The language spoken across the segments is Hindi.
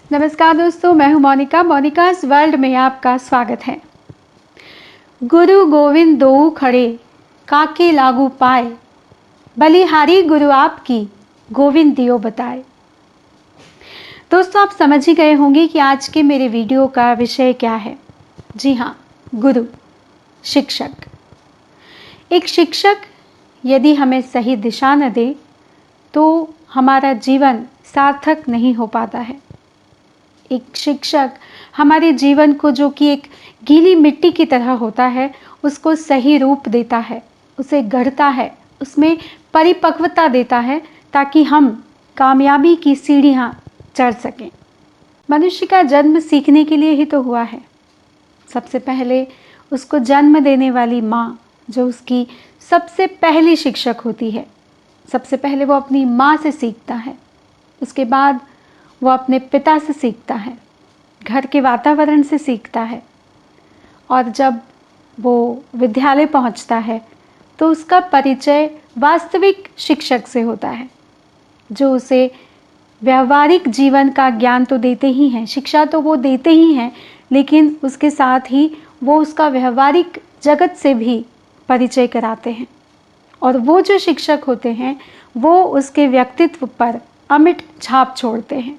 नमस्कार दोस्तों, मैं हूं मोनिका। मोनिका's वर्ल्ड में आपका स्वागत है। गुरु गोविंद दोऊ खड़े, काके लागू पाए, बलिहारी गुरु आपकी, गोविंद दियो बताए। दोस्तों, आप समझ ही गए होंगे कि आज के मेरे वीडियो का विषय क्या है। जी हाँ, गुरु, शिक्षक। एक शिक्षक यदि हमें सही दिशा न दे तो हमारा जीवन सार्थक नहीं हो पाता है। एक शिक्षक हमारे जीवन को, जो कि एक गीली मिट्टी की तरह होता है, उसको सही रूप देता है, उसे गढ़ता है, उसमें परिपक्वता देता है ताकि हम कामयाबी की सीढ़ियाँ चढ़ सकें। मनुष्य का जन्म सीखने के लिए ही तो हुआ है। सबसे पहले उसको जन्म देने वाली माँ, जो उसकी सबसे पहली शिक्षक होती है, सबसे पहले वो अपनी माँ से सीखता है, उसके बाद वो अपने पिता से सीखता है, घर के वातावरण से सीखता है, और जब वो विद्यालय पहुंचता है तो उसका परिचय वास्तविक शिक्षक से होता है, जो उसे व्यावहारिक जीवन का ज्ञान तो देते ही हैं, शिक्षा तो वो देते ही हैं, लेकिन उसके साथ ही वो उसका व्यवहारिक जगत से भी परिचय कराते हैं। और वो जो शिक्षक होते हैं वो उसके व्यक्तित्व पर अमिट छाप छोड़ते हैं।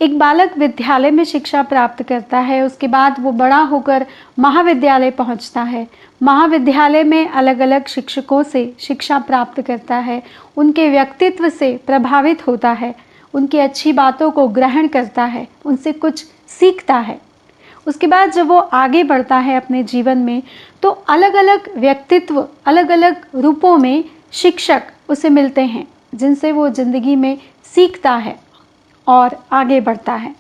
एक बालक विद्यालय में शिक्षा प्राप्त करता है, उसके बाद वो बड़ा होकर महाविद्यालय पहुंचता है। महाविद्यालय में अलग अलग शिक्षकों से शिक्षा प्राप्त करता है, उनके व्यक्तित्व से प्रभावित होता है, उनकी अच्छी बातों को ग्रहण करता है, उनसे कुछ सीखता है। उसके बाद जब वो आगे बढ़ता है अपने जीवन में, तो अलग अलग व्यक्तित्व, अलग अलग रूपों में शिक्षक उसे मिलते हैं, जिनसे वो जिंदगी में सीखता है और आगे बढ़ता है।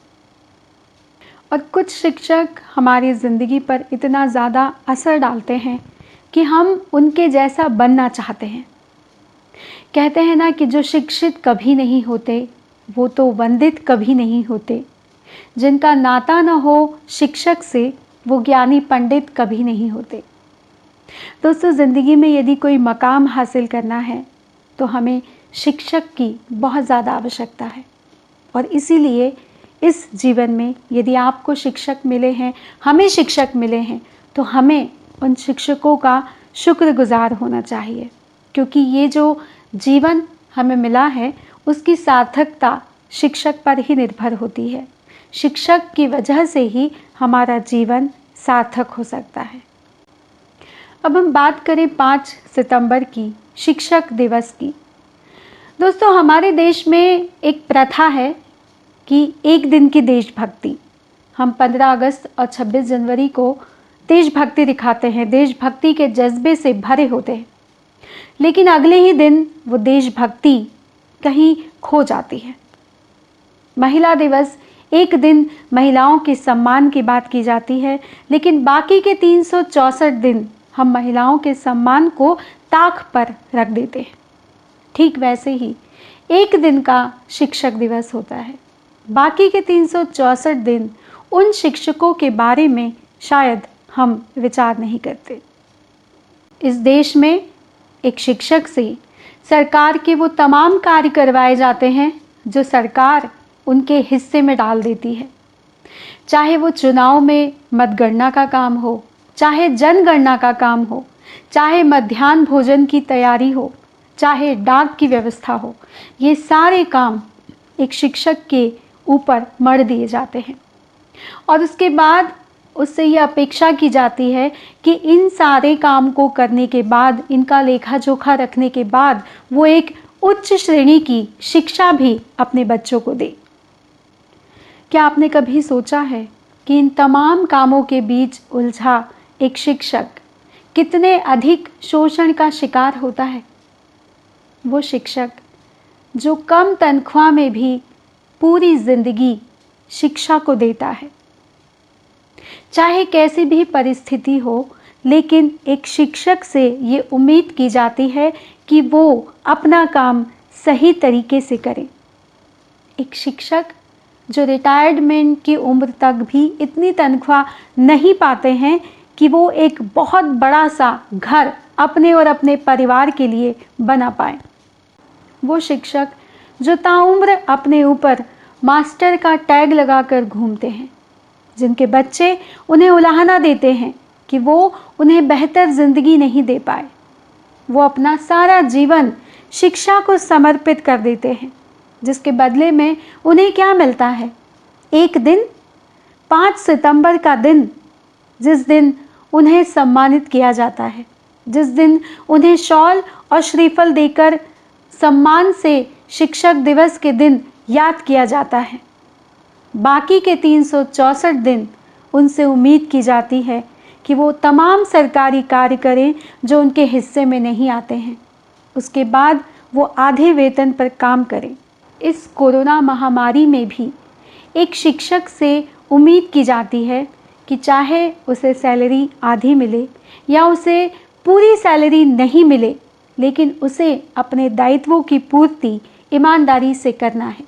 और कुछ शिक्षक हमारी ज़िंदगी पर इतना ज़्यादा असर डालते हैं कि हम उनके जैसा बनना चाहते हैं। कहते हैं ना कि जो शिक्षित कभी नहीं होते वो तो वंदित कभी नहीं होते। जिनका नाता न हो शिक्षक से वो ज्ञानी पंडित कभी नहीं होते। दोस्तों, ज़िंदगी में यदि कोई मकाम हासिल करना है तो हमें शिक्षक की बहुत ज़्यादा आवश्यकता है। और इसीलिए इस जीवन में यदि आपको शिक्षक मिले हैं, हमें शिक्षक मिले हैं, तो हमें उन शिक्षकों का शुक्रगुजार होना चाहिए, क्योंकि ये जो जीवन हमें मिला है उसकी सार्थकता शिक्षक पर ही निर्भर होती है। शिक्षक की वजह से ही हमारा जीवन सार्थक हो सकता है। अब हम बात करें 5 सितंबर की, शिक्षक दिवस की। दोस्तों, हमारे देश में एक प्रथा है कि एक दिन की देशभक्ति, हम 15 अगस्त और 26 जनवरी को देशभक्ति दिखाते हैं, देशभक्ति के जज्बे से भरे होते हैं, लेकिन अगले ही दिन वो देशभक्ति कहीं खो जाती है। महिला दिवस, एक दिन महिलाओं के सम्मान की बात की जाती है, लेकिन बाकी के 364 दिन हम महिलाओं के सम्मान को ताक पर रख देते हैं। ठीक वैसे ही एक दिन का शिक्षक दिवस होता है, बाकी के 364 दिन उन शिक्षकों के बारे में शायद हम विचार नहीं करते। इस देश में एक शिक्षक से सरकार के वो तमाम कार्य करवाए जाते हैं जो सरकार उनके हिस्से में डाल देती है। चाहे वो चुनाव में मतगणना का काम हो, चाहे जनगणना का काम हो, चाहे मध्याह्न भोजन की तैयारी हो, चाहे डाक की व्यवस्था हो, ये सारे काम एक शिक्षक के ऊपर मढ़ दिए जाते हैं। और उसके बाद उससे ये अपेक्षा की जाती है कि इन सारे काम को करने के बाद, इनका लेखा जोखा रखने के बाद वो एक उच्च श्रेणी की शिक्षा भी अपने बच्चों को दे। क्या आपने कभी सोचा है कि इन तमाम कामों के बीच उलझा एक शिक्षक कितने अधिक शोषण का शिकार होता है? वो शिक्षक जो कम तनख्वाह में भी पूरी जिंदगी शिक्षा को देता है। चाहे कैसी भी परिस्थिति हो, लेकिन एक शिक्षक से ये उम्मीद की जाती है कि वो अपना काम सही तरीके से करे। एक शिक्षक जो रिटायरमेंट की उम्र तक भी इतनी तनख्वाह नहीं पाते हैं कि वो एक बहुत बड़ा सा घर अपने और अपने परिवार के लिए बना पाए। वो शिक्षक जो ताउम्र अपने ऊपर मास्टर का टैग लगाकर घूमते हैं, जिनके बच्चे उन्हें उलाहना देते हैं कि वो उन्हें बेहतर ज़िंदगी नहीं दे पाए। वो अपना सारा जीवन शिक्षा को समर्पित कर देते हैं, जिसके बदले में उन्हें क्या मिलता है? एक दिन, 5 सितंबर का दिन, जिस दिन उन्हें सम्मानित किया जाता है, जिस दिन उन्हें शॉल और श्रीफल देकर सम्मान से शिक्षक दिवस के दिन याद किया जाता है। बाकी के 364 दिन उनसे उम्मीद की जाती है कि वो तमाम सरकारी कार्य करें जो उनके हिस्से में नहीं आते हैं। उसके बाद वो आधे वेतन पर काम करें। इस कोरोना महामारी में भी एक शिक्षक से उम्मीद की जाती है कि चाहे उसे सैलरी आधी मिले या उसे पूरी सैलरी नहीं मिले, लेकिन उसे अपने दायित्वों की पूर्ति ईमानदारी से करना है।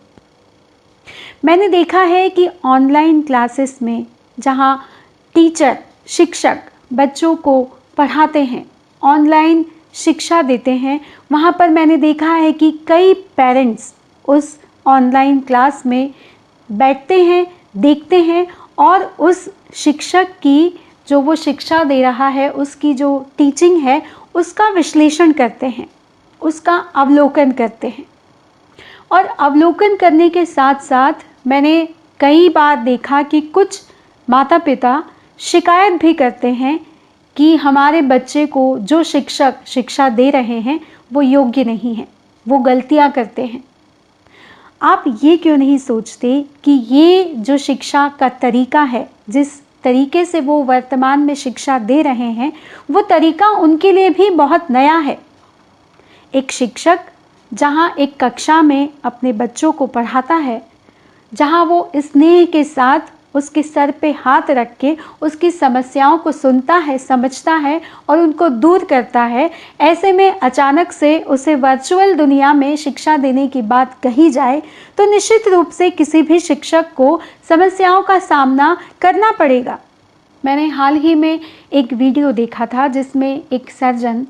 मैंने देखा है कि ऑनलाइन क्लासेस में जहाँ टीचर, शिक्षक बच्चों को पढ़ाते हैं, ऑनलाइन शिक्षा देते हैं, वहाँ पर मैंने देखा है कि कई पेरेंट्स उस ऑनलाइन क्लास में बैठते हैं, देखते हैं और उस शिक्षक की जो वो शिक्षा दे रहा है, उसकी जो टीचिंग है, उसका विश्लेषण करते हैं, उसका अवलोकन करते हैं। और अवलोकन करने के साथ साथ मैंने कई बार देखा कि कुछ माता पिता शिकायत भी करते हैं कि हमारे बच्चे को जो शिक्षक शिक्षा दे रहे हैं वो योग्य नहीं है, वो गलतियां करते हैं। आप ये क्यों नहीं सोचते कि ये जो शिक्षा का तरीका है, जिस तरीके से वो वर्तमान में शिक्षा दे रहे हैं, वो तरीका उनके लिए भी बहुत नया है। एक शिक्षक जहाँ एक कक्षा में अपने बच्चों को पढ़ाता है, जहाँ वो स्नेह के साथ उसके सर पे हाथ रख के उसकी समस्याओं को सुनता है, समझता है और उनको दूर करता है, ऐसे में अचानक से उसे वर्चुअल दुनिया में शिक्षा देने की बात कही जाए तो निश्चित रूप से किसी भी शिक्षक को समस्याओं का सामना करना पड़ेगा। मैंने हाल ही में एक वीडियो देखा था जिसमें एक सर्जन,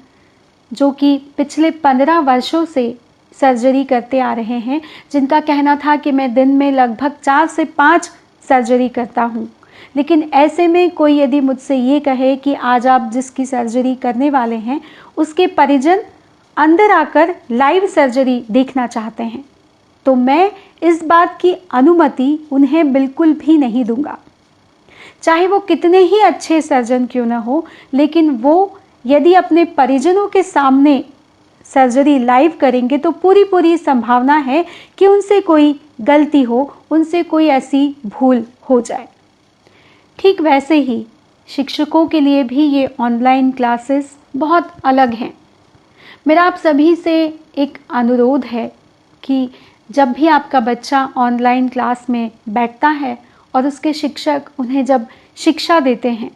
जो कि पिछले 15 वर्षों से सर्जरी करते आ रहे हैं, जिनका कहना था कि मैं दिन में लगभग 4 से 5 सर्जरी करता हूँ, लेकिन ऐसे में कोई यदि मुझसे ये कहे कि आज आप जिसकी सर्जरी करने वाले हैं उसके परिजन अंदर आकर लाइव सर्जरी देखना चाहते हैं, तो मैं इस बात की अनुमति उन्हें बिल्कुल भी नहीं दूंगा। चाहे वो कितने ही अच्छे सर्जन क्यों ना हो, लेकिन वो यदि अपने परिजनों के सामने सर्जरी लाइव करेंगे तो पूरी संभावना है कि उनसे कोई गलती हो, उनसे कोई ऐसी भूल हो जाए। ठीक वैसे ही शिक्षकों के लिए भी ये ऑनलाइन क्लासेस बहुत अलग हैं। मेरा आप सभी से एक अनुरोध है कि जब भी आपका बच्चा ऑनलाइन क्लास में बैठता है और उसके शिक्षक उन्हें जब शिक्षा देते हैं,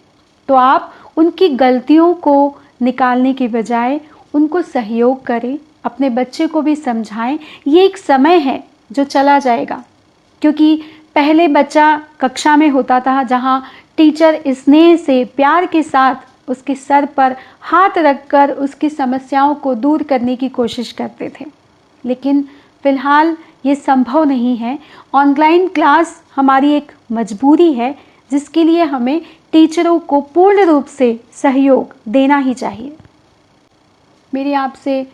तो आप उनकी गलतियों को निकालने की बजाय उनको सहयोग करें, अपने बच्चे को भी समझाएं। ये एक समय है जो चला जाएगा, क्योंकि पहले बच्चा कक्षा में होता था जहाँ टीचर स्नेह से, प्यार के साथ उसके सर पर हाथ रखकर उसकी समस्याओं को दूर करने की कोशिश करते थे, लेकिन फ़िलहाल ये संभव नहीं है। ऑनलाइन क्लास हमारी एक मजबूरी है, जिसके लिए हमें टीचरों को पूर्ण रूप से सहयोग देना ही चाहिए। मेरी आपसे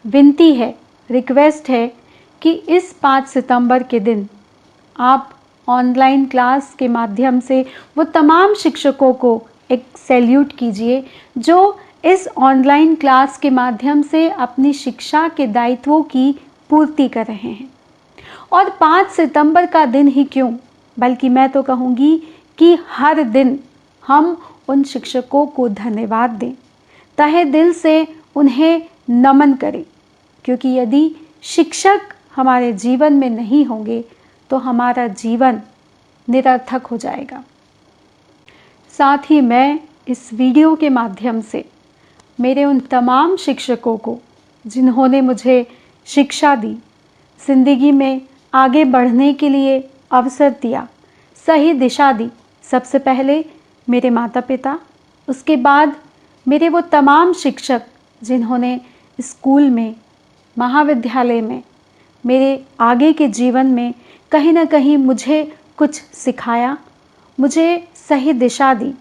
विनती है, रिक्वेस्ट है कि इस 5 सितंबर के दिन आप ऑनलाइन क्लास के माध्यम से वो तमाम शिक्षकों को एक सैल्यूट कीजिए जो इस ऑनलाइन क्लास के माध्यम से अपनी शिक्षा के दायित्वों की पूर्ति कर रहे हैं। और 5 सितंबर का दिन ही क्यों, बल्कि मैं तो कहूँगी कि हर दिन हम उन शिक्षकों को धन्यवाद दें, तहे दिल से उन्हें नमन करें, क्योंकि यदि शिक्षक हमारे जीवन में नहीं होंगे तो हमारा जीवन निरर्थक हो जाएगा। साथ ही मैं इस वीडियो के माध्यम से मेरे उन तमाम शिक्षकों को जिन्होंने मुझे शिक्षा दी, ज़िंदगी में आगे बढ़ने के लिए अवसर दिया, सही दिशा दी, सबसे पहले मेरे माता पिता, उसके बाद मेरे वो तमाम शिक्षक जिन्होंने स्कूल में, महाविद्यालय में, मेरे आगे के जीवन में कहीं ना कहीं मुझे कुछ सिखाया, मुझे सही दिशा दी,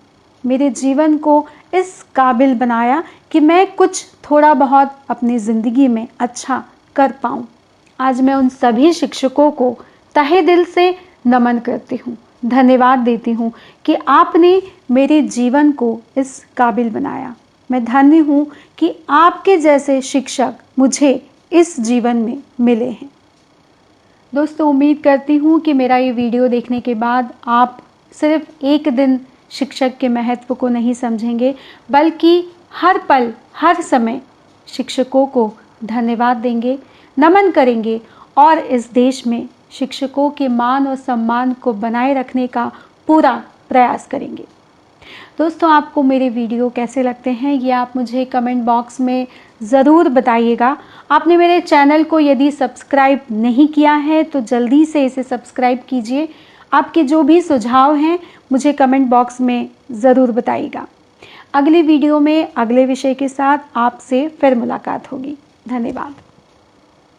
मेरे जीवन को इस काबिल बनाया कि मैं कुछ थोड़ा बहुत अपनी ज़िंदगी में अच्छा कर पाऊँ। आज मैं उन सभी शिक्षकों को तहे दिल से नमन करती हूँ, धन्यवाद देती हूँ कि आपने मेरे जीवन को इस काबिल बनाया। मैं धन्य हूँ कि आपके जैसे शिक्षक मुझे इस जीवन में मिले हैं। दोस्तों, उम्मीद करती हूँ कि मेरा ये वीडियो देखने के बाद आप सिर्फ एक दिन शिक्षक के महत्व को नहीं समझेंगे, बल्कि हर पल हर समय शिक्षकों को धन्यवाद देंगे, नमन करेंगे और इस देश में शिक्षकों के मान और सम्मान को बनाए रखने का पूरा प्रयास करेंगे। दोस्तों, आपको मेरे वीडियो कैसे लगते हैं ये आप मुझे कमेंट बॉक्स में ज़रूर बताइएगा। आपने मेरे चैनल को यदि सब्सक्राइब नहीं किया है तो जल्दी से इसे सब्सक्राइब कीजिए। आपके जो भी सुझाव हैं मुझे कमेंट बॉक्स में ज़रूर बताइएगा। अगली वीडियो में अगले विषय के साथ आपसे फिर मुलाकात होगी। धन्यवाद।